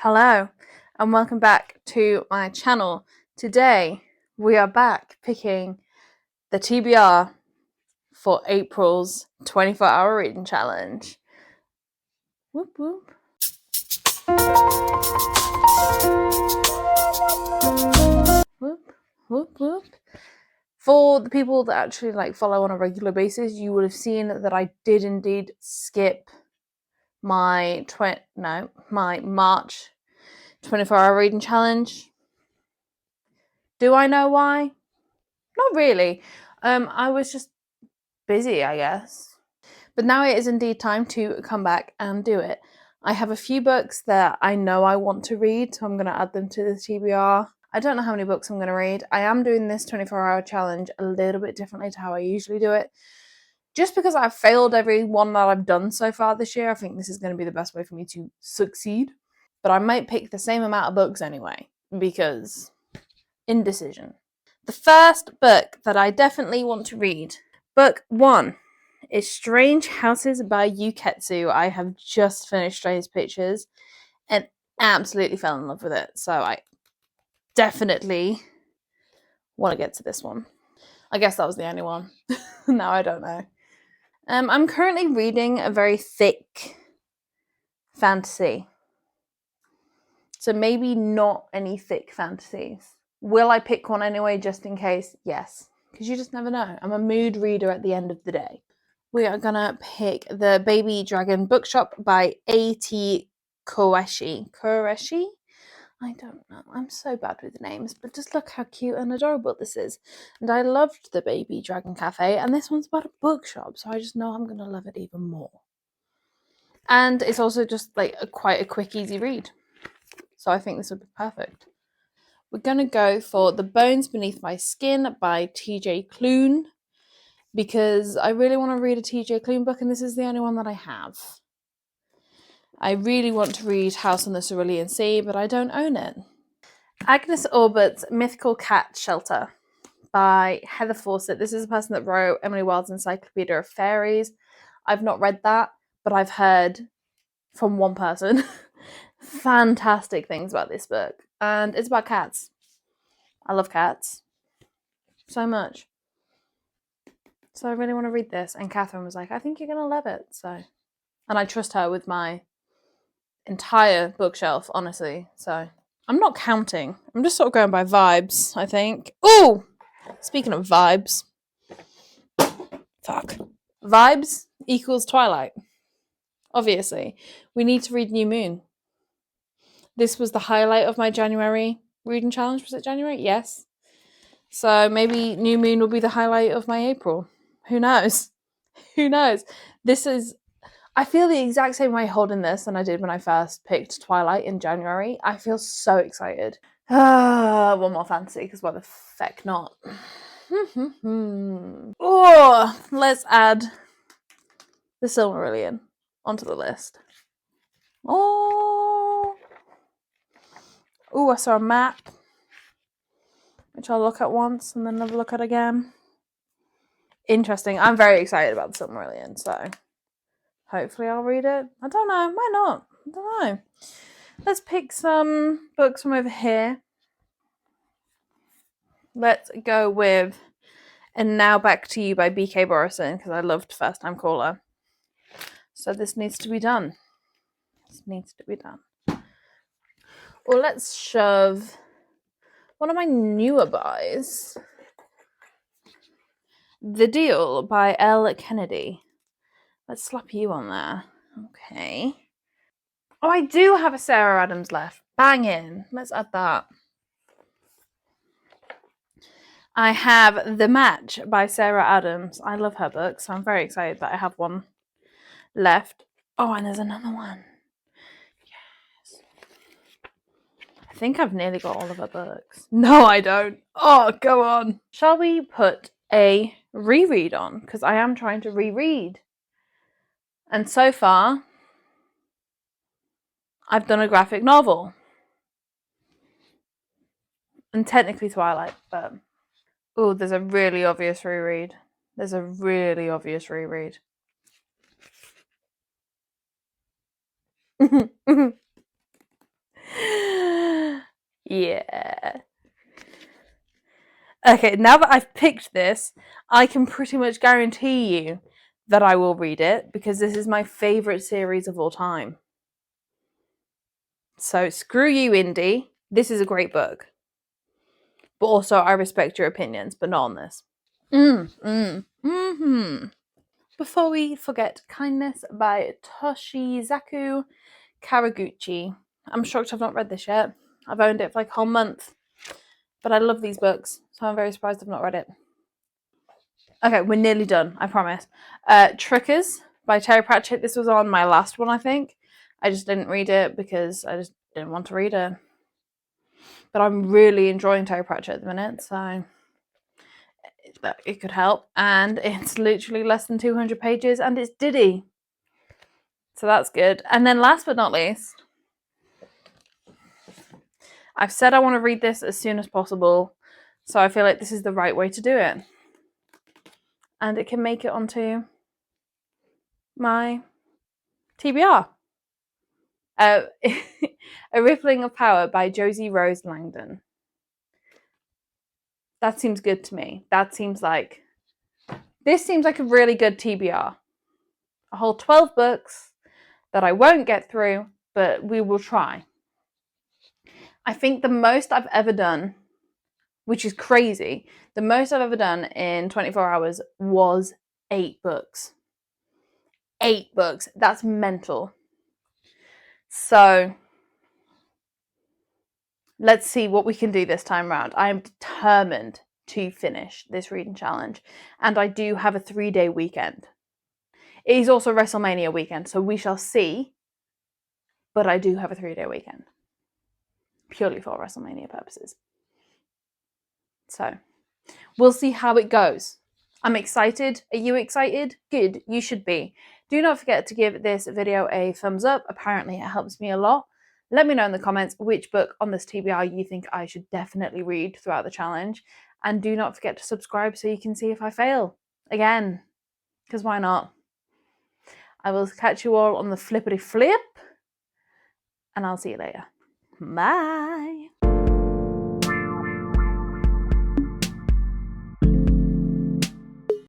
Hello and welcome back to my channel. Today we are back picking the TBR for April's 24-hour reading challenge. Whoop whoop. Whoop whoop whoop. For the people that actually follow on a regular basis, you would have seen that I did indeed skip my March 24-hour reading challenge. Do I know why? Not really. I was just busy, I guess. But now it is indeed time to come back and do it. I have a few books that I know I want to read, so I'm going to add them to the TBR. I don't know how many books I'm going to read. I am doing this 24-hour challenge a little bit differently to how I usually do it. Just because I've failed every one that I've done so far this year, I think this is going to be the best way for me to succeed. But I might pick the same amount of books anyway, because indecision. The first book that I definitely want to read, book 1, is Strange Houses by xoxo. I have just finished Strange Pictures and absolutely fell in love with it. So I definitely want to get to this one. I guess that was the only one. Now I don't know. I'm currently reading a very thick fantasy. So maybe not any thick fantasies. Will I pick one anyway, just in case? Yes. Because you just never know. I'm a mood reader at the end of the day. We are going to pick The Baby Dragon Bookshop by A.T. Koreshi? I don't know. I'm so bad with names, but just look how cute and adorable this is. And I loved The Baby Dragon Cafe, and this one's about a bookshop, so I just know I'm going to love it even more. And it's also just quite a quick, easy read. So I think this would be perfect. We're going to go for The Bones Beneath My Skin by TJ Klune, because I really want to read a TJ Klune book, and this is the only one that I have. I really want to read House on the Cerulean Sea, but I don't own it. Agnes Orbert's Mythical Cat Shelter by Heather Fawcett. This is the person that wrote Emily Wilde's Encyclopedia of Fairies. I've not read that, but I've heard from one person fantastic things about this book. And it's about cats. I love cats so much. So I really want to read this. And Catherine was like, I think you're going to love it. So, and I trust her with my entire bookshelf, honestly. So I'm not counting. I'm just sort of going by vibes, I think. Ooh! Speaking of vibes. Fuck. Vibes equals Twilight. Obviously. We need to read New Moon. This was the highlight of my January reading challenge. Was it January? Yes. So maybe New Moon will be the highlight of my April. Who knows? Who knows? I feel the exact same way holding this than I did when I first picked Twilight in January. I feel so excited. One more fantasy, because why the feck not? Oh, let's add The Silmarillion onto the list. Oh, I saw a map, which I'll look at once and then never look at again. Interesting. I'm very excited about The Silmarillion, so hopefully I'll read it. I don't know. Why not? I don't know. Let's pick some books from over here. Let's go with And Now Back to You by B.K. Borison, because I loved First Time Caller. So this needs to be done. Or let's shove one of my newer buys. The Deal by L. Kennedy. Let's slap you on there. Okay. Oh, I do have a Sarah Adams left. Bang in. Let's add that. I have The Match by Sarah Adams. I love her books, so I'm very excited that I have one left. Oh, and there's another one. Yes. I think I've nearly got all of her books. No, I don't. Oh, go on. Shall we put a reread on? Because I am trying to reread. And so far, I've done a graphic novel. And technically Twilight, but... Oh, there's a really obvious reread. Yeah. Okay, now that I've picked this, I can pretty much guarantee you that I will read it because this is my favourite series of all time. So screw you, Indie. This is a great book. But also, I respect your opinions, but not on this. Before we forget, Kindness by Toshizaku Karaguchi. I'm shocked I've not read this yet. I've owned it for like a whole month. But I love these books, so I'm very surprised I've not read it. Okay, we're nearly done, I promise. Trickers by Terry Pratchett. This was on my last one, I think. I just didn't read it because I just didn't want to read it. But I'm really enjoying Terry Pratchett at the minute, so it could help. And it's literally less than 200 pages, and it's Diddy. So that's good. And then last but not least, I've said I want to read this as soon as possible, so I feel like this is the right way to do it. And it can make it onto my TBR. A Rippling of Power by Josie Rose Langdon. That seems good to me. This seems like a really good TBR. A whole 12 books that I won't get through, but we will try. I think the most I've ever done, which is crazy, the most I've ever done in 24 hours was 8 books. 8 books. That's mental. So let's see what we can do this time around. I am determined to finish this reading challenge, and I do have a 3-day weekend. It is also WrestleMania weekend, so we shall see, but I do have a 3-day weekend, purely for WrestleMania purposes. So we'll see how it goes. I'm excited. Are you excited? Good, you should be. Do not forget to give this video a thumbs up. Apparently it helps me a lot. Let me know in the comments which book on this TBR you think I should definitely read throughout the challenge. And do not forget to subscribe so you can see if I fail again, because why not? I will catch you all on the flippity flip, and I'll see you later. Bye.